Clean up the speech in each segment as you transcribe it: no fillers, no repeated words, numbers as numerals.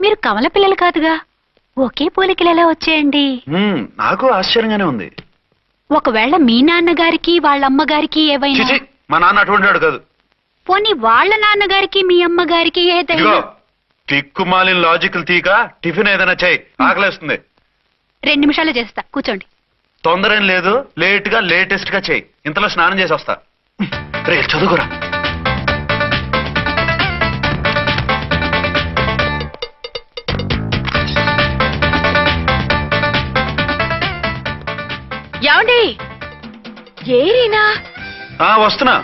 మీరు కమల పిల్లలు కాదుగా, ఒకే పోలికలు ఎలా వచ్చేయండి? నాకు ఆశ్చర్యంగానే ఉంది. ఒకవేళ మీ నాన్నగారికి వాళ్ళ అమ్మగారికి ఏవైనా? మా నాన్న అటువంటి కాదు. పోనీ వాళ్ళ నాన్నగారికి మీ అమ్మగారికి ఏదైనా? తిక్కుమాలిన లాజికల్ తీక టిఫిన్ ఏదైనా చేయి, ఆకలేస్తుంది. 2 నిమిషాలు చేస్తా, కూర్చోండి. తొందర ఏం లేదు, లేటెస్ట్ గా చేయి. ఇంతలో స్నానం చేసి వస్తా. రే చదువుకురా. ఏమండి? ఏరీనా? వస్తున్నా.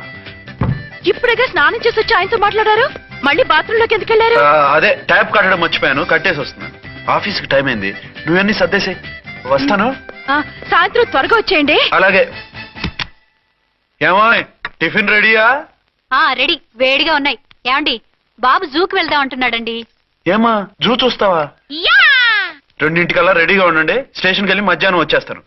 ఇప్పుడేగా స్నానం చేసి వచ్చి ఆయనతో మాట్లాడారు, మళ్ళీ బాత్రూమ్ లోకి ఎందుకు వెళ్ళారు? అదే ట్యాప్ కట్టడం మర్చిపోయాను, కట్టేసి వస్తున్నా. ఆఫీస్కి టైం అయింది, నువ్వన్నీ సర్దేసి వస్తాను. సాయంత్రం త్వరగా వచ్చేయండి. అలాగే. ఏమో టిఫిన్ రెడీయా? రెడీ, వేడిగా ఉన్నాయి. ఏమండి, బాబు జూకి వెళ్దాం అంటున్నాడండి. ఏమా జూ చూస్తావా? 2:00కల్లా రెడీగా ఉండండి, స్టేషన్కి వెళ్ళి మధ్యాహ్నం వచ్చేస్తాను.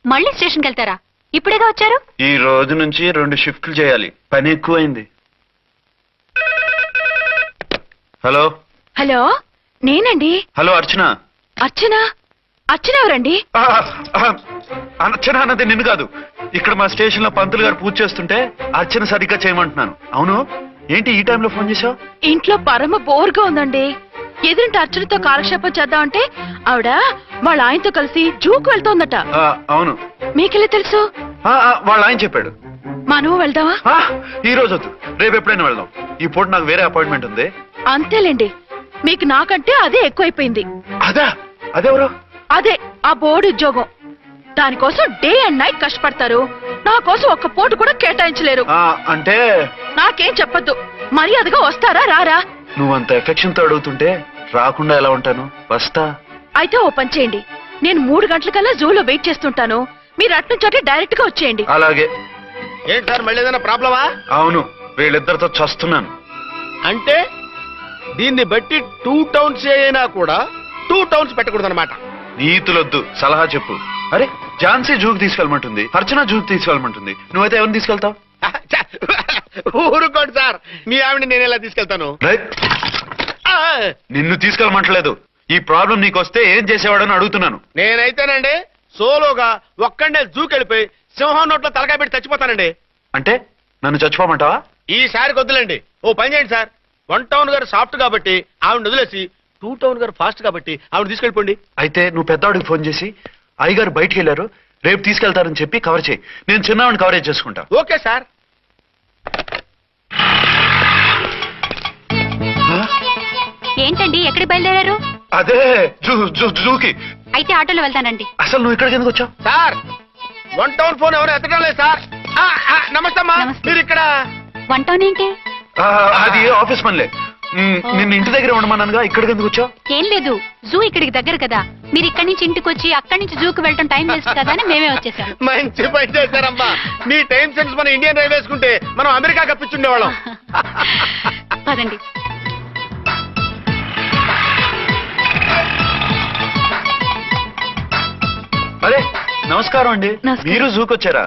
మళ్ళీ స్టేషన్కి వెళ్తారా? ఇప్పుడేగా వచ్చారు. ఈ రోజు నుంచి 2 షిఫ్ట్లు చేయాలి, పని ఎక్కువైంది. హలో. హలో, నేనండి. హలో అర్చన. అర్చన? అర్చన ఎవరండి? అర్చన అన్నది నిన్ను కాదు. ఇక్కడ మా స్టేషన్ లో పంతులు గారు పూజ చేస్తుంటే అర్చన సరిగ్గా చేయమంటున్నాను. అవును, ఏంటి ఈ టైంలో ఫోన్ చేశావు? ఇంట్లో పరమ బోర్గా ఉందండి. ఎదురింటి అర్చనతో కాలక్షేపం చేద్దామంటే ఆవిడ వాళ్ళ ఆయనతో కలిసి జూకు వెళ్తోందట. అవును. మీకెళ్ళి తెలుసు? వాళ్ళ ఆయన చెప్పాడు. మనం వెళ్దామా? ఈ రోజు వద్దు, రేపు ఎప్పుడైనా వెళ్దాం. ఈ పూట నాకు వేరే అపాయింట్మెంట్ ఉంది. అంతేలేండి, మీకు నాకంటే అదే ఎక్కువైపోయింది. అదెవరు? అదే ఆ బోర్డు ఉద్యోగం. దానికోసం డే అండ్ నైట్ కష్టపడతారు, నా కోసం ఒక్క పూట కూడా కేటాయించలేరు. అంటే నాకేం చెప్పొద్దు, మర్యాదగా వస్తారా రారా? నువ్వంత ఎఫెక్షన్ తో అడుగుతుంటే రాకుండా ఎలా ఉంటాను, వస్తా. అయితే ఓ పని చేయండి, నేను 3 గంటలకల్లా జూలో వెయిట్ చేస్తుంటాను, మీరు అట్నుంచి డైరెక్ట్ గా వచ్చేయండి. అలాగే. ఏంటి సార్, మళ్ళీ ఏదైనా ప్రాబ్లమా? అవును, వీళ్ళిద్దరితో చస్తున్నాను. అంటే దీన్ని బట్టి 2 టౌన్స్ అయినా కూడా 2 టౌన్స్ పెట్టకూడదు అనమాట. నీతులొద్దు, సలహా చెప్పు. అరే ఝాన్సీ జూకి తీసుకెళ్ళమంటుంది, అర్చన జూకి తీసుకెళ్ళమంటుంది, నువ్వైతే ఎవరిని తీసుకెళ్తావు? ఊరుకోండి సార్, మీ ఆవిడ నేను ఎలా తీసుకెళ్తాను? నిన్ను తీసుకెళ్ళమంటలేదు. ఈ ప్రాబ్లం నీకొస్తే ఏం చేసేవాడని అడుగుతున్నాను. నేనైతేనండి సోలోగా ఒక్కడే జూకెళ్ళిపోయి సింహం నోట్లో తలకాయ పెట్టి చచ్చిపోతానండి. అంటే నన్ను చచ్చిపోమంటావా? ఈసారి వద్దులేండి, ఓ పని చేయండి సార్. 1 టౌన్ గారు సాఫ్ట్ కాబట్టి ఆవిడ వదిలేసి 2 టౌన్ గారు ఫాస్ట్ కాబట్టి ఆవిడ తీసుకెళ్ళిపోండి. అయితే నువ్వు పెద్దవాడికి ఫోన్ చేసి అయ్యగారు బయటికి వెళ్ళారు, రేపు తీసుకెళ్తారని చెప్పి కవర్ చేయి. నేను చిన్నవాడిని కవరేజ్ చేసుకుంటా. Okay sir. ఏంటండి, ఎక్కడికి బయలుదేరారు? అదే జూకి. అయితే ఆటోలో వెళ్తానండి. అసలు నువ్వు ఇక్కడికి ఎందుకు వచ్చావు? సార్ 1 టౌన్ ఫోన్ ఎవరు ఎత్తడం లేదు సార్. నమస్తే అమ్మా, మీరు ఇక్కడ? 1 టౌన్ ఏంటి? అది ఆఫీస్ పనిలే. నిన్ను ఇంటి దగ్గర ఉండమన్నానుగా, ఇక్కడికి ఎందుకు వచ్చావు? ఏం లేదు, జూ ఇక్కడికి దగ్గర కదా, మీరు ఇక్కడి నుంచి ఇంటికి వచ్చి అక్కడి నుంచి జూకి వెళ్ళటం టైం వేస్ట్ కదా అని మేమే వచ్చేసాం. మంచి పని చేశారమ్మా. మీ టైం సెన్స్ మన ఇండియన్ రైల్వేస్ కుంటే మనం అమెరికా కప్పించుండేవాళ్ళం. పదండి. అరే నమస్కారం అండి. మీరు జూకి వచ్చారా?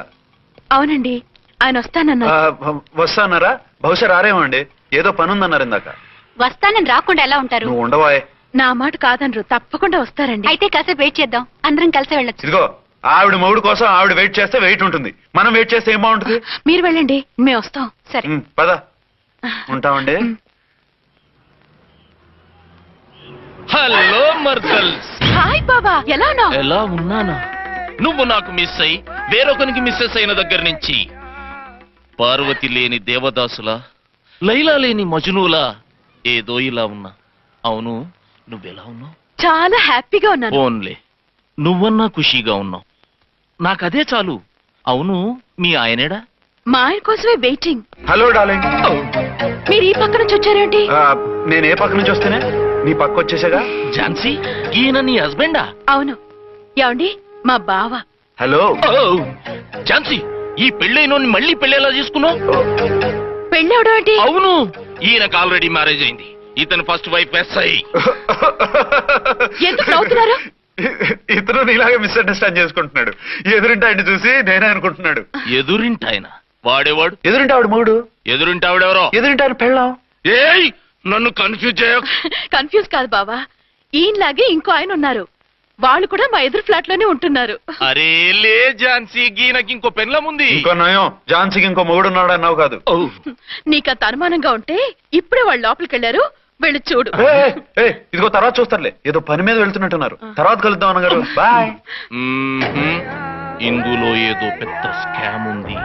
అవునండి, ఆయన వస్తానన్నారా? బహుశా రారేమో అండి, ఏదో పని ఉందన్నారు ఇందాక. వస్తానని రాకుండా ఎలా ఉంటారు? నువ్వు ఉండవాయ్. నా మాట కాదనరు, తప్పకుండా వస్తారండి. అయితే కాసేపు వెయిట్ చేద్దాం, అందరం కలిసి వెళ్ళొచ్చు. ఇదిగో ఆవిడ మొగుడు కోసం ఆవిడ వెయిట్ చేస్తే వెయిట్ ఉంటుంది, మనం వెయిట్ చేస్తే ఏం బాగుంటుంది? మీరు వెళ్ళండి, మేము వస్తాం. సరే పద, ఉంటామండి. హలో మర్దల్స్. హాయ్ బాబా, ఎలా ఉన్నావు? ఎలా ఉన్నానా? నువ్వు నాకు మిస్ అయి వేరొకరికి మిస్సెస్ అయిన దగ్గర నుంచి పార్వతి లేని దేవదాసులా, లైలా లేని మజునులా ఏదో ఇలా ఉన్నా. అవును, నువ్వెలా ఉన్నావు? చాలా హ్యాపీగా ఉన్నాను. ఓన్లే నువ్వన్నా ఖుషీగా ఉన్నావు, నాకదే చాలు. అవును, మీ ఆయనేడా? మా ఆయన కోసమే వెయిటింగ్. Hello darling. మీరు ఈ పక్క నుంచి వచ్చారేంటి? నేను ఏ పక్క నుంచి వస్తేనే నీ పక్క వచ్చేసాగా. ఝాన్సీ, ఈయన నీ హస్బెండా? అవును. ఏమండి, మా బావ. హలో. ఝాన్సీ, ఈ పెళ్ళైనోని మళ్ళీ పెళ్ళేలా చేసుకున్నావు? పెళ్ళవడం ఏంటి? అవును, ఈయనకు ఆల్రెడీ మ్యారేజ్ అయింది. ఇతను ఫస్ట్ వైఫ్ ఎస్ఐ. ఎందుకు నవ్వుతున్నారు? ఇతను నీలాగా మిస్అండర్స్టాండ్ చేసుకుంటున్నాడు. ఎదురింటి ఆయన చూసి నేనే అనుకుంటున్నాడు. ఎదురింటి ఆయన వాడేవాడు? ఎదురింటి ఆవిడ మొగుడు. ఎదురింటి ఆవిడెవరో? ఎదురింటి ఆయన పెళ్ళాం. ఏయ్, నన్ను కన్ఫ్యూజ్ చేయ. కన్ఫ్యూజ్ కాదు బావా, ఈయనలాగే ఇంకో ఆయన ఉన్నారు. వాళ్ళు కూడా మా ఎదురు ఫ్లాట్ లోనే ఉంటున్నారు. అరే లే ఝాన్సీ, గీనకి ఇంకో పెన్లం ఉంది. ఇంకో నయం, ఝాన్సీకి ఇంకో మొగుడు ఉన్నాడు అన్నావు కాదు. నీకంత అనుమానంగా ఉంటే ఇప్పుడే వాళ్ళు లోపలికి వెళ్ళారు, వెళ్ళి చూడు. ఇదిగో తర్వాత చూస్తారులే, ఏదో పని మీద వెళ్తున్నట్టున్నారు. తర్వాత కలుద్దాం అన్నగారు. బాయ్. ఇందులో ఏదో పెద్ద స్కామ్ ఉంది,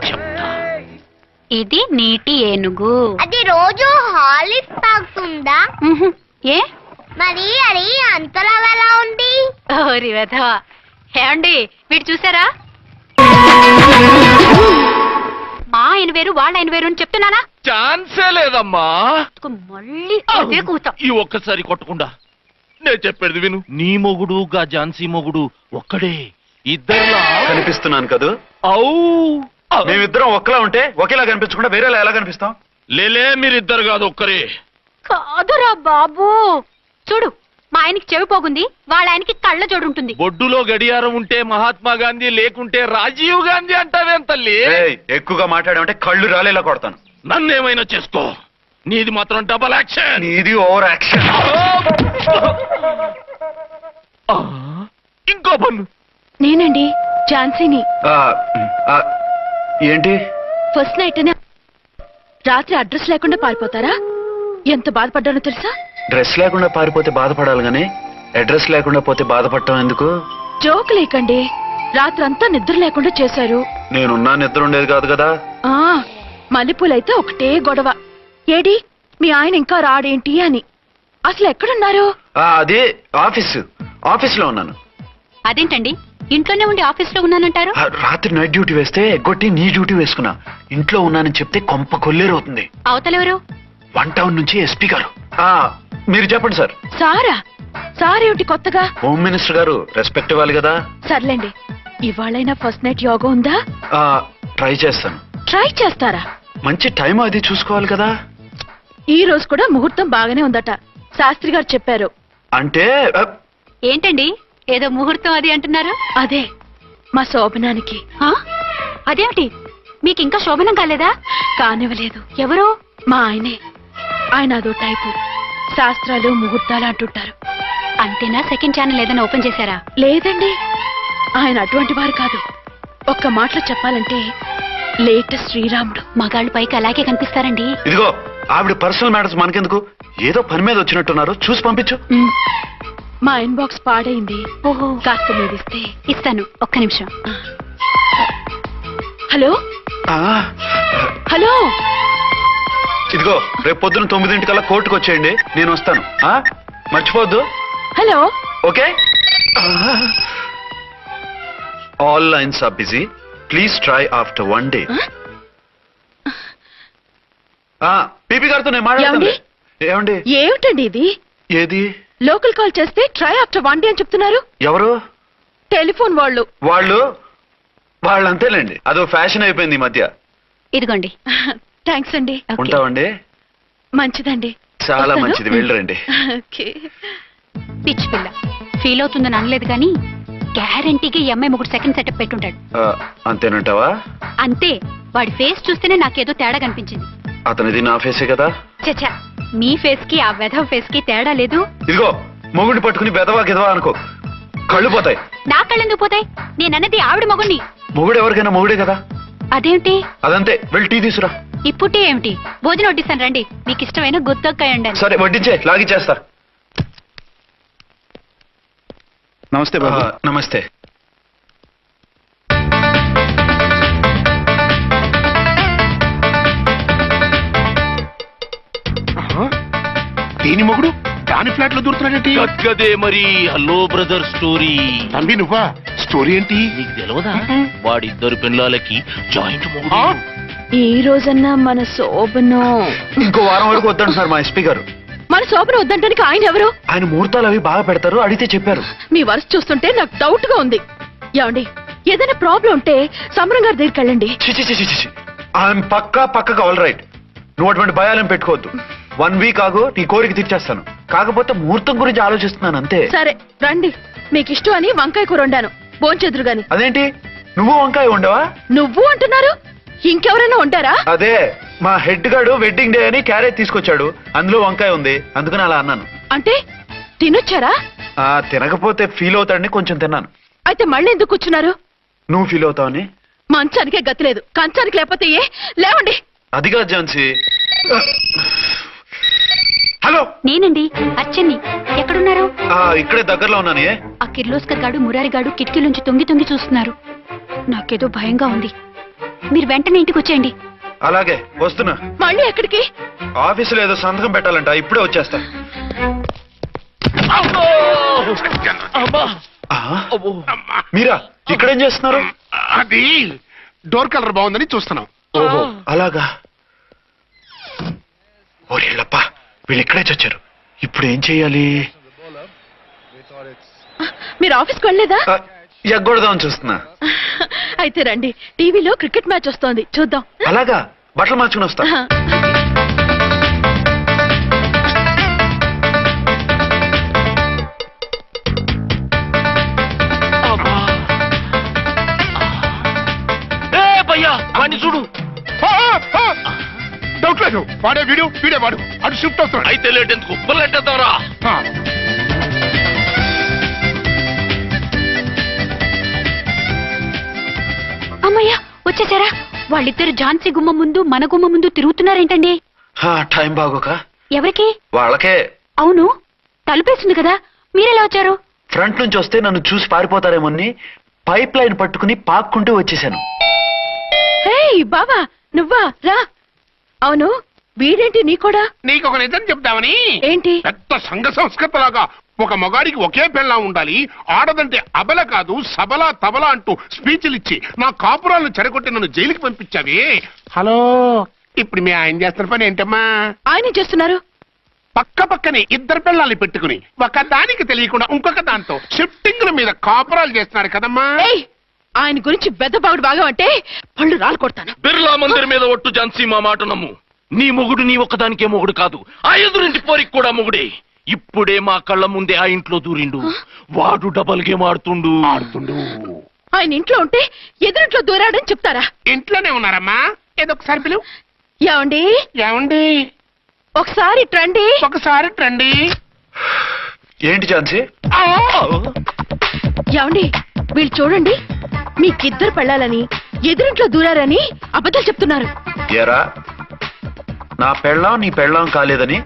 చెప్తా. ఇది నీటి ఏనుగు. అది రోజు హాలిక్స్ తాగుతుందా? ఉహు. ఏ మరి అది అంతలా ఎలా ఉంది? ఓరి వెధవా. ఏమండి వీడు చూసారా? మా ఆయన వేరు వాళ్ళ ఆయన వేరు అని చెప్తున్నానా? ఛాన్సే లేదమ్మా. మళ్ళీ అదే కూతాం. ఈ ఒక్కసారి కొట్టకుండా నేను చెప్పేది విను. నీ మొగుడు గా ఝాన్సీ మొగుడు ఒక్కడే, ఇద్దరులా కనిపిస్తున్నాను కదూ? అవు. మేమిద్దరం ఒక్కలా ఉంటే ఒకేలా కనిపించకుండా వేరేలా ఎలా కనిపిస్తాం? లేలే, మీరిద్దరు కాదు ఒక్కరే. కాదురా బాబు, చూడు మా ఆయనకి చెవి పోగుంది, వాళ్ళ ఆయనకి కళ్ళ జోడు ఉంటుంది. బొడ్డులో గడియారం ఉంటే మహాత్మా గాంధీ, లేకుంటే రాజీవ్ గాంధీ అంటావేం తల్లి? ఎక్కువగా మాట్లాడామంటే కళ్ళు రాలేలా కొడతాను. నన్నేమైనా చేసుకో, నీది మాత్రం డబల్ యాక్షన్. నీది ఓవర్ యాక్షన్. ఇంకో పన్ను. నేనండి ఝాన్సీని. ఏంటి? ఫస్ట్ నైట్ రాత్రి అడ్రస్ లేకుండా పారిపోతారా? ఎంత బాధపడ్డానో తెలుసా? డ్రెస్ లేకుండా పారిపోతే బాధపడాలి గానీ అడ్రస్ లేకుండా పోతే బాధపడటం ఎందుకు? జోక్ లేకండి, రాత్రంతా నిద్ర లేకుండా చేశారు. నేనున్నా నిద్ర ఉండేది కాదు కదా. ఆ మల్లెపూలైతే ఒకటే గొడవ. ఏడి మీ ఆయన ఇంకా రాడేంటి అని. అసలు ఎక్కడున్నారు? అది ఆఫీస్ లో ఉన్నాను. అదేంటండి ఇంట్లోనే ఉండి ఆఫీస్ లో ఉన్నానంటారు? రాత్రి నైట్ డ్యూటీ వేస్తే ఎగ్గొట్టి నీ డ్యూటీ వేసుకున్నా. ఇంట్లో ఉన్నానని చెప్తే కొంప కొల్లేరవుతుంది. అవతలెవరు? 1 టౌన్ నుంచి ఎస్పీ గారు. మీరు చెప్పండి సార్. సారేమిటి కొత్తగా? హోమ్ మినిస్టర్ గారు, రెస్పెక్ట్ ఇవ్వాలి కదా. సర్లేండి, ఇవాళైనా ఫస్ట్ నైట్ యోగా ఉందా? ట్రై చేస్తాను. ట్రై చేస్తారా? మంచి టైం అది చూసుకోవాలి కదా. ఈ రోజు కూడా ముహూర్తం బాగానే ఉందట, శాస్త్రి గారు చెప్పారు. అంటే ఏంటండి ఏదో ముహూర్తం అది అంటున్నారు? అదే మా శోభనానికి. అదేమిటి మీకు ఇంకా శోభనం కాలేదా? కానివ్వలేదు. ఎవరు? మా ఆయనే. ఆయన అదో టైపు, శాస్త్రాలు ముహూర్తాలు అంటుంటారు. అంతేనా? సెకండ్ ఛానల్ ఏదైనా ఓపెన్ చేశారా? లేదండి, ఆయన అటువంటి వారు కాదు. ఒక్క మాటలో చెప్పాలంటే లేటెస్ట్ శ్రీరాముడు. మగాళ్ళు పైకి అలాగే కనిపిస్తారండి. ఇదిగో ఆవిడ పర్సనల్ మ్యాటర్స్ మనకెందుకు, ఏదో పని మీద వచ్చినట్టున్నారు, చూసి పంపించు. మా ఇన్బాక్స్ పాడైంది. ఓహో, కాస్త మీదిస్తే ఇస్తాను, ఒక్క నిమిషం. హలో హలో, ఇదిగో రేపు పొద్దున 9 కోర్టుకు వచ్చేయండి, నేను వస్తాను. మర్చిపోవద్దు. Hello. Okay. All lines are busy, please try after 1 day. పీపీ గారితో నేను మాట్లాడండి. ఏమండి? ఏమిటండి ఇది? ఏది? లోకల్ కాల్ చేస్తే ట్రై ఆఫ్టర్ 1 day అని చెప్తున్నారు. ఎవరు? టెలిఫోన్ వాళ్ళు. వాళ్ళు అంతేలేండి, అదో ఫ్యాషన్ అయిపోయింది ఈ మధ్య. ఇదిగోండి. థ్యాంక్స్ అండి. ఉంటామండి. మంచిదండి. చాలా మంచిది, వెళ్ళరండి. పిచ్చి పిల్ల ఫీల్ అవుతుందని అనలేదు కానీ గ్యారంటీగా ఈ అమ్మాయి ముగ్గురు సెకండ్ సెటప్ పెట్టుంటాడు. అంతేనంటావా? అంతే. వాడి ఫేస్ చూస్తేనే నాకేదో తేడా కనిపించింది. అతనిది నా ఫేసే కదా. చచ్చా, మీ ఫేస్ కి ఆ వెధవ ఫేస్ కి తేడా లేదు. ఇదిగో మొగుడిని పట్టుకుని బెదవా గిదవా అనుకో, కళ్ళు పోతాయి. నా కళ్ళెందుకు పోతాయి? నేనన్నది ఆవిడ మొగుడిని. మొగుడు ఎవరికైనా మొగుడే కదా. అదేంటి? అదంతే, వెళ్ళి టీ తీసురా. ఇప్పుడే ఏమిటి? భోజనం వడ్డిస్తాను రండి, మీకు ఇష్టమైన గుత్తొక్కాయండి. సరే వడ్డించే, లాగిచ్చేస్తా. నమస్తే బాబు. నమస్తే. దీని మొగుడు దాని ఫ్లాట్ లో దూరుతున్నాడేంటి? గదే మరి. Hello brother story. తమ్మి నువ్వా? స్టోరీ ఏంటి? నీకు తెలియదా? వాడిద్దరు పిల్లలకి జాయింట్ మొగుడు. ఈ రోజన్నా మన శోభనం. ఇంకో వారం వరకు వద్దంటున్నారు మా ఎస్పీ గారు. మన శోభనం వద్దంటానికి ఆయన ఎవరు? ఆయన ముహూర్తాలు అవి బాగా పెడతారు, అడిగితే చెప్పారు. మీ వరుస చూస్తుంటే నాకు డౌట్ గా ఉంది. ఏమండి, ఏదైనా ప్రాబ్లం ఉంటే సమరం గారి దగ్గరికి వెళ్ళండి. ఆయన పక్కగా ఆల్ రైట్. నువ్వు అటువంటి భయాలను పెట్టుకోవద్దు. 1 week ఆగు, నీ కోరిక తీర్చేస్తాను. కాకపోతే ముహూర్తం గురించి ఆలోచిస్తున్నాను అంతే. సరే రండి, మీకు ఇష్టం అని వంకాయ కూర వండాను, భోంచెదురు గాని. అదేంటి నువ్వు వంకాయ ఉండవా? నువ్వు అంటున్నారు, ఇంకెవరైనా ఉంటారా? అదే మా హెడ్ గాడు వెడ్డింగ్ డే అని క్యారేజ్ తీసుకొచ్చాడు, అందులో వంకాయ ఉంది, అందుకని అలా అన్నాను. అంటే తినొచ్చారా? తినకపోతే ఫీల్ అవుతాడని కొంచెం తిన్నాను. అయితే మళ్ళీ ఎందుకు కూర్చున్నారు? నువ్వు ఫీల్ అవుతావని. మంచానికే గతి లేదు, కంచానికి లేకపోతే ఏ? లేవండి. అదిగా ఝాన్సీ. హలో, నేనండి అర్చన్ని. ఎక్కడున్నారు? ఇక్కడే దగ్గరలో ఉన్నాను. ఆ కిర్లోస్కర్ గాడు మురారి గాడు కిటికీలోంచి తొంగి తొంగి చూస్తున్నారు. నాకేదో భయంగా ఉంది. మీరు వెంటనే ఇంటికి వచ్చేయండి. అలాగే వస్తున్నా. మళ్ళీ ఎక్కడికి? ఆఫీసులో ఏదో సంతకం పెట్టాలంట, ఇప్పుడే వచ్చేస్తా. మీరా ఇక్కడేం చేస్తున్నారు? అది డోర్ కలర్ బాగుందని చూస్తున్నాం. ఓహో అలాగా. ఓరేళ్ళప్ప, వీళ్ళు ఇక్కడే చచ్చారు. ఇప్పుడు ఏం చెయ్యాలి? మీరు ఆఫీస్కి వెళ్ళలేదా? ఎగ్గొడదామని చూస్తున్నా. అయితే రండి, టీవీలో క్రికెట్ మ్యాచ్ వస్తోంది, చూద్దాం. అలాగా, బట్టలు మార్చుకుని వస్తా. వాడిని చూడు. డౌట్ లేదు, వాడే వీడే వాడు. అటు షిఫ్ట్ అవుతున్నాడు. అయితే లేట్ ఎందుకు, బుల్లెట్టేద్దాంరా. అమ్మయ్యా వచ్చేసారా? వాళ్ళిద్దరు ఝాన్సీ గుమ్మ ముందు మన గుమ్మ ముందు తిరుగుతున్నారేంటండి? టైం బాగోక. ఎవరికి? వాళ్ళకే. అవును, తలుపేసింది కదా, మీరెలా వచ్చారు? ఫ్రంట్ నుంచి వస్తే నన్ను చూసి పారిపోతారేమోని పైప్ లైన్ పట్టుకుని పాక్కుంటూ వచ్చేసాను. బాబా నువ్వా? రా. అవును, వీడేంటి నీ కూడా? నీకు ఒక నిజం చెప్తామని. ఏంటి? పెద్ద సంఘ సంస్కృతలాగా ఒక మగాడికి ఒకే పెళ్ళం ఉండాలి, ఆడదంటే అబల కాదు సబలా తబలా అంటూ స్పీచ్లు ఇచ్చి నా కాపురాలను చెడగొట్టి నన్ను జైలుకి పంపించావి. హలో, ఇప్పుడు మీ ఆయన చేస్తున్న పని ఏంటమ్మా? ఆయన చేస్తున్నారు. పక్క పక్కనే ఇద్దరు పిల్లల్ని పెట్టుకుని ఒక దానికి తెలియకుండా ఇంకొక దాంతో షిఫ్టింగ్ల మీద కాపురాలు చేస్తున్నారు కదమ్మా. ఆయన గురించి బెద్దబాగుడు బాగా అంటే పళ్ళు రాలు కొడతాను. బిర్లా మందిర్ మీద ఒట్టు ఝాన్సీ, మా మాట నమ్ము. నీ మొగుడు నీ ఒక్కదానికే మొగుడు కాదు, ఆ ఎదురింటి పోరికి కూడా మొగుడే. ఇప్పుడే మా కళ్ళ ముందే ఆ ఇంట్లో దూరిండు. వాడు డబల్ గేమ్ ఆడుతుండు. ఆయన ఇంట్లో ఉంటే ఎదురింట్లో దూరాడని చెప్తారా? ఇంట్లోనే ఉన్నారమ్మా. ఏదొకసారి పిలువు. ఏమండి? ఏమండి? ఒకసారి ట్రండి. ఒకసారి ట్రండి. ఏంటి ఝాన్సీ? ఏమండి, వీళ్ళు చూడండి, మీకిద్దరు పెళ్ళాలని ఎదురింట్లో దూరారని అబద్ధాలు చెప్తున్నారు. ఏరా, నా పెళ్ళాం నీ పెళ్ళాం కాలేదని,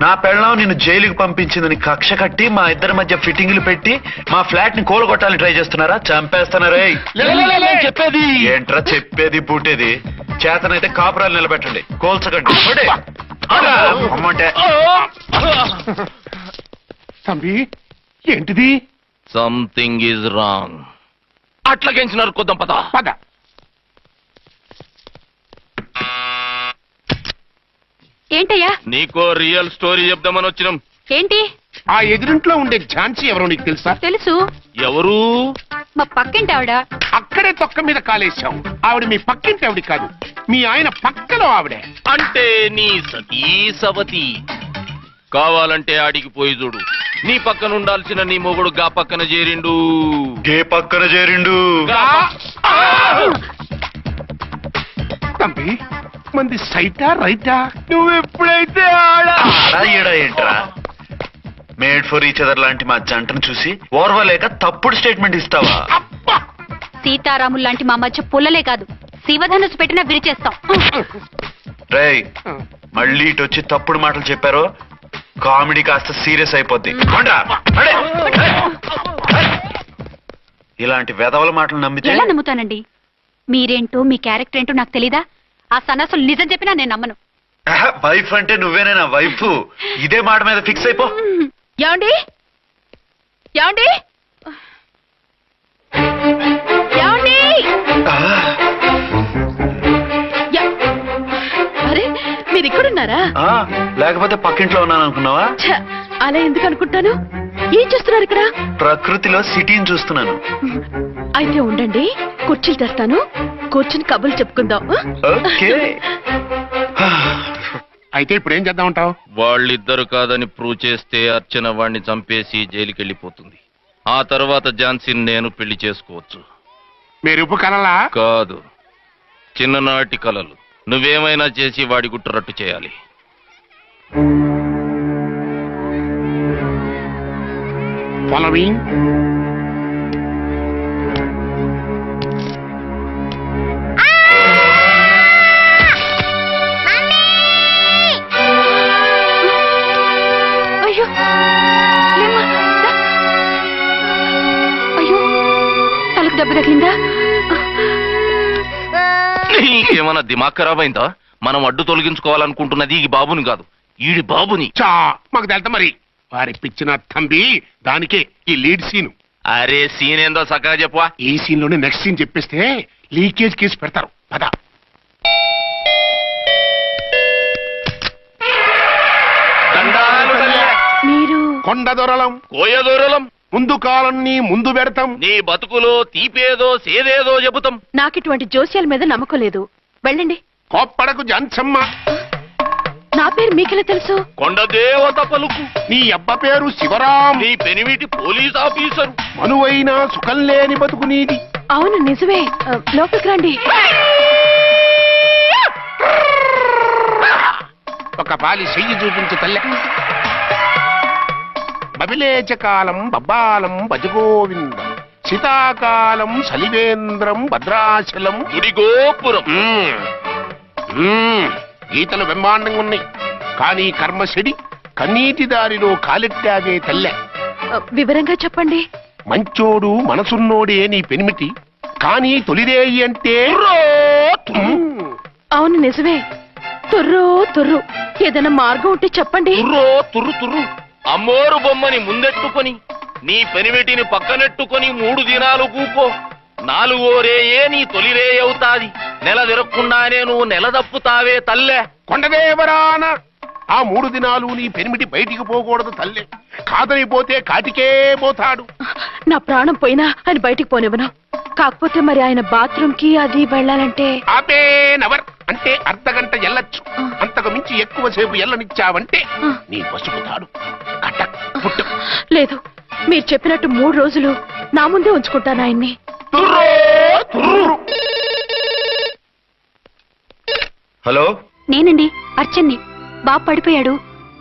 నా పెళ్ళాం నిన్ను జైలుకి పంపించిందని కక్ష కట్టి మా ఇద్దరి మధ్య ఫిట్టింగ్లు పెట్టి మా ఫ్లాట్ ని కూలగొట్టాలని ట్రై చేస్తున్నారా? చంపేస్తున్నారే. చెప్పేది ఏంట్రా చెప్పేది పూటేది? చేతనైతే కాపురాలు నిలబెట్టండి, కోల్చకండి. అమ్మంటే తంబి, ఏంటిది? Something is wrong. అట్లాగేంచినారు కొద్దాం, పద పద. ఏంటయ్యా? నీకో రియల్ స్టోరీ చెప్దామని వచ్చినాం. ఏంటి? ఆ ఎదురింట్లో ఉండే ఝాన్సీ ఎవరో నీకు తెలుసా? తెలుసు. ఎవరు? మా పక్కింటి ఆవిడ. అక్కడే తొక్క మీద కాలేశావు. ఆవిడ మీ పక్కింటి ఆవిడ కాదు, మీ ఆయన పక్కలో ఆవిడే. అంటే నీ సతీ సవతి. కావాలంటే ఆడికి పోయి చూడు. నీ పక్కన ఉండాల్సిన నీ మొగుడు గా పక్కన చేరిండు. గే పక్కన చేరిండు. తంబి, మంది సైటా రైటా? నువ్వు ఎప్పుడైతే ఆడా ఏంట్రా? మేడ్ ఫర్ ఈచ్ అదర్ లాంటి మా జంటను చూసి ఓర్వలేక తప్పుడు స్టేట్మెంట్ ఇస్తావా? సీతారాములు లాంటి మా మధ్య పుల్లలే కాదు, శివధనుసు పెట్టినా విరిచేస్తాం. రేయ్, మళ్ళీ ఇటు వచ్చి తప్పుడు మాటలు చెప్పారో కామెడీ కాస్త సీరియస్ అయిపోద్ది. ఇలాంటి వెధవల మాటలు నమ్మితే ఎలా నమ్ముతానండి? మీరేంటో మీ క్యారెక్టర్ ఏంటో నాకు తెలీదా? ఆ సన్నాసులు నిజం చెప్పినా నేను నమ్మను. వైఫ్ అంటే నువ్వేనా వైఫ్? ఇదే మాట మీద ఫిక్స్ అయిపో. ఏమండి? ఏమండి? ఏమండి? అరే, మీరు ఇక్కడున్నారా? లేకపోతే పక్కింట్లో ఉన్నాను అనుకున్నావా? అలా ఎందుకు అనుకుంటాను? ఏం చేస్తున్నారు ఇక్కడ? ప్రకృతిలో సిటీని చూస్తున్నాను. అయితే ఉండండి, కుర్చీలు తెస్తాను, కూర్చుని కబుర్లు చెప్పుకుందాం. ఓకే. అయితే ఇప్పుడు ఏం చేద్దామంటావు? వాళ్ళిద్దరు కాదని ప్రూవ్ చేస్తే అర్చన వాణ్ణి చంపేసి జైలుకి వెళ్ళిపోతుంది. ఆ తర్వాత ఝాన్సీని నేను పెళ్లి చేసుకోవచ్చు. మీరు కలలా? కాదు, చిన్ననాటి కలలు. నువ్వేమైనా చేసి వాడి గుట్టురట్టు చేయాలి. ఫాలోయింగ్. అయ్యో లేమ్మా, రా. అయ్యో తలకు దెబ్బ తగిలిందా? నీకేమన్నా దిమాగ్ ఖరాబ్ అయిందా? మనం అడ్డు తొలగించుకోవాలనుకుంటున్నది ఈ బాబుని కాదు, ఈడి బాబుని. చా మాకు తెలుతా మరి. వారి పిచ్చిన తంబి దానికే ఈ లీడ్ సీన్. అరే సీన్ ఏందో చక్కగా చెప్పవా. ఈ సీన్ లోనే నెక్స్ట్ సీన్ చెప్పేస్తే లీకేజ్ కేసు పెడతారు. పద. మీరు కొండ దొరలం కోయ దూరలం ముందు కాలన్నీ ముందు పెడతాం. నీ బతుకులో తీపేదో సేదేదో చెబుతాం. నాకిటువంటి జోస్యాల మీద నమ్మకం లేదు. వెళ్ళండి. కోప్పడకు జంచమ్మ. నా పేరు మీకెలా తెలుసు? కొండ దేవత పలుకు. నీ అబ్బ పేరు శివరాం. నీ పెనిమిటి పోలీస్ ఆఫీసరు. మనువైన సుఖం లేని బతుకు నీది. అవును నిజమే. లోపలికి రండి. ఒక పాలి చెయ్యి చూపించు తల్లె. బబిలేచకాలం బబ్బాలం భజగోవిందం శీతాకాలం సలివేంద్రం భద్రాచలం గుడిగోపురం. గీతలు బ్రహ్మాండంగా ఉన్నాయి, కానీ కర్మశడి కన్నీటి దారిలో కాలెట్టాగే తల్లె. వివరంగా చెప్పండి. మంచోడు మనసున్నోడే నీ పెనిమిటి, కానీ తొలిరేయి అంటే అవును నిజమే. తుర్రు తుర్రు. ఏదైనా మార్గం ఉంటే చెప్పండి. తుర్రో తుర్రు తుర్రు. అమ్మోరు బొమ్మని ముందెట్టుకొని నీ పెనిమిటిని పక్కనెట్టుకొని 3 దినాలు కూకో. 4వ రేయే నీ తొలి రే అవుతాది. నెల తిరగకుండానే నువ్వు నెల తప్పుతావే తల్లే. కొండదేవరాన ఆ 3 దినాలు నీ పెనిమిటి బయటికి పోకూడదు తల్లే. కాదని పోతే కాటికే పోతాడు. నా ప్రాణం పోయినా ఆయన బయటికి పోనివ్వను. కాకపోతే మరి ఆయన బాత్రూమ్ కి అది వెళ్ళాలంటే ఆపేనవర్ అంటే అర్ధగంట ఎల్లొచ్చు. అంతకు మించి ఎక్కువసేపు ఎల్లనిచ్చావంటే నీ పసుపుతాడు కటక్ పుట్టు. లేదు, మీరు చెప్పినట్టు 3 రోజులు నా ముందే ఉంచుకుంటాను ఆయన్ని. హలో, నేనండి అర్చన్ని. బాబు పడిపోయాడు,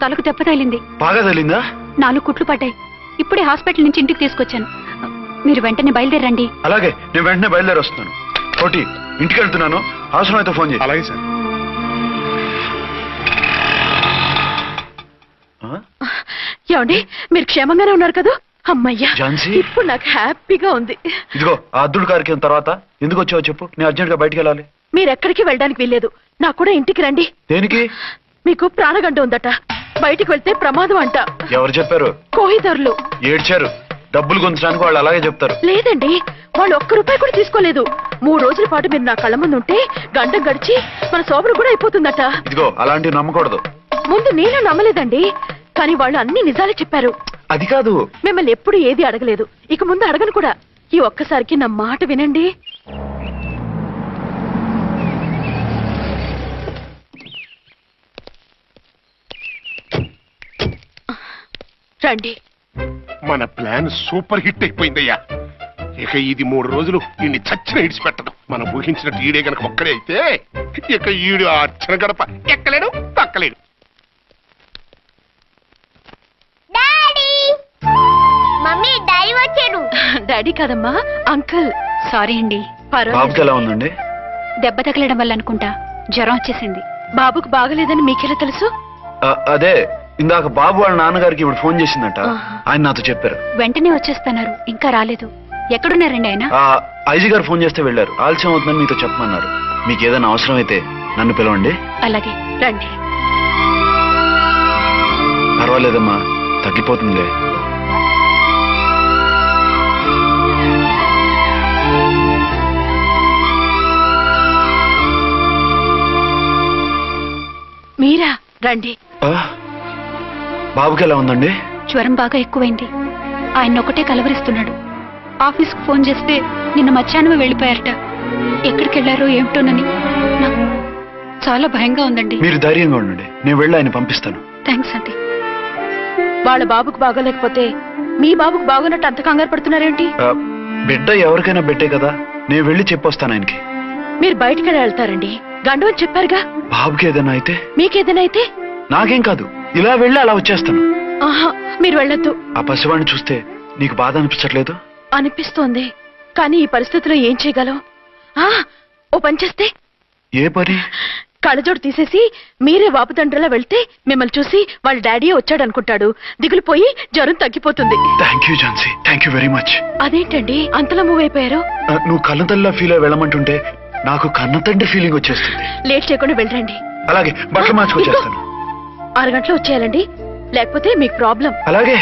తలకు దెబ్బ తగిలింది. బాగా తగిలిందా? 4 కుట్లు పడ్డాయి. ఇప్పుడే హాస్పిటల్ నుంచి ఇంటికి తీసుకొచ్చాను. మీరు వెంటనే బయలుదేరండి. అలాగే, నేను వెంటనే బయలుదేరి వస్తున్నాను. కోటి, ఇంటికి వెళ్తున్నాను. అవసరం అయితే ఫోన్ చేయి. అలాగే సార్. ఏమండి, మీరు క్షేమంగానే ఉన్నారు కదా? అమ్మయ్యా, ఝాన్సీ? ఇప్పుడు నాకు హ్యాపీగా ఉంది. ఇదిగో ఆ అద్దుడు కార్యక్రమం తర్వాత ఎందుకు వచ్చావో చెప్పు. నేను అర్జెంట్ గా బయటికి వెళ్ళాలి. మీరు ఎక్కడికి వెళ్ళడానికి వీల్లేదు. నాకు కూడా ఇంటికి రండి. దేనికి? మీకు ప్రాణగంట ఉందట. బయటికి వెళ్తే ప్రమాదం అంట. ఎవరు చెప్పారు? కోహిదర్లు ఏడ్చారు. డబ్బులు గుంచడానికి వాళ్ళు అలాగే చెప్తారు. లేదండి, వాళ్ళు ₹1 కూడా తీసుకోలేదు. 3 రోజుల పాటు మీరు నా కళ్ళ ముందు ఉంటే గంట గడిచి మన సోబరు కూడా అయిపోతుందట. ఇదిగో అలాంటివి నమ్మకూడదు. ముందు నేను నమ్మలేదండి, కానీ వాళ్ళు అన్ని నిజాలే చెప్పారు. అది కాదు, మిమ్మల్ని ఎప్పుడు ఏది అడగలేదు, ఇక ముందు అడగను కూడా. ఈ ఒక్కసారికి నా మాట వినండి. రండి. మన ప్లాన్ సూపర్ హిట్ అయిపోయిందయ్యా. ఇక ఇది 3 రోజులు ఈయన్ని చచ్చిన ఇడిచిపెట్టదు. మనం ఊహించినట్టు ఈడే గనక ఒక్కడే అయితే ఇక ఈడు ఆ అర్చన గడప ఎక్కలేడు, తక్కలేడు. డాడీ, మమ్మీ డాడీ వచ్చాడు. డాడీ కాదమ్మా, అంకుల్. సారీ అండి. బాబుకి ఎలా ఉందండి? దెబ్బ తగలడం వల్ల అనుకుంటా జ్వరం వచ్చేసింది. బాబుకు బాగలేదని మీకెలా తెలుసు? అదే ఇందాక బాబు వాళ్ళ నాన్నగారికి ఇప్పుడు ఫోన్ చేసిందట. ఆయన నాతో చెప్పారు. వెంటనే వచ్చేస్తున్నారు, ఇంకా రాలేదు. ఎక్కడున్నారండి ఆయన? ఐజీ గారు ఫోన్ చేస్తే వెళ్ళారు. ఆలస్యం అవుతుందని మీతో చెప్పమన్నారు. మీకు ఏదైనా అవసరం అయితే నన్ను పిలవండి. అలాగే. రండి. పర్వాలేదమ్మా, తగ్గిపోతుందిలే. మీరా? రండి. బాబుకి ఎలా ఉందండి? జ్వరం బాగా ఎక్కువైంది. ఆయన ఒకటే కలవరిస్తున్నాడు. ఆఫీస్కు ఫోన్ చేస్తే నిన్న మధ్యాహ్నమే వెళ్ళిపోయారట. ఎక్కడికి వెళ్లారో ఏమిటోనని నాకు చాలా భయంగా ఉందండి. మీరు ధైర్యంగా ఉండండి, నేను వెళ్ళి ఆయన పంపిస్తాను. థ్యాంక్స్ అండి. వాళ్ళ బాబుకు బాగోలేకపోతే మీ బాబుకు బాగున్నట్టు అంత కంగారు పడుతున్నారేంటి? బిడ్డ ఎవరికైనా బిడ్డే కదా, నేను వెళ్ళి చెప్పొస్తాను ఆయనకి. మీరు బయటికి వెళ్తారండి. గండు అని చెప్పారుగా. బాబుకి ఏదైనా అయితే? మీకేదైనా అయితే? నాకేం కాదు, ఇలా వెళ్ళి అలా వచ్చేస్తాను. ఆహా, మీరు వెళ్ళొద్దు. ఆ పసివాడిని చూస్తే నీకు బాధ అనిపించట్లేదు? అనిపిస్తోంది, కానీ ఈ పరిస్థితిలో ఏం చేయగలం? ఓ పని చేస్తే? ఏ పని? కళ్ళజోడు తీసేసి మీరే వాపుతండ్రులా వెళ్తే మిమ్మల్ని చూసి వాళ్ళ డాడీ వచ్చాడు అనుకుంటాడు. దిగులు పోయి జ్వరం తగ్గిపోతుంది. Thank you Jhansi, thank you very much. అదేంటండి అంతలా మూవ్ అయిపోయారు? నువ్వు కన్న తల్లిలా ఫీల్ అయి వెళ్ళమంటుంటే నాకు కన్న తండ్రి ఫీలింగ్ వచ్చేస్తుంది. లేట్ చేయకుండా వెళ్ళండి. అలాగే, బట్టలు మార్చుకొచ్చేస్తాను. 6 గంటలు వచ్చేయాలండి, లేకపోతే మీకు ప్రాబ్లం. అలాగే.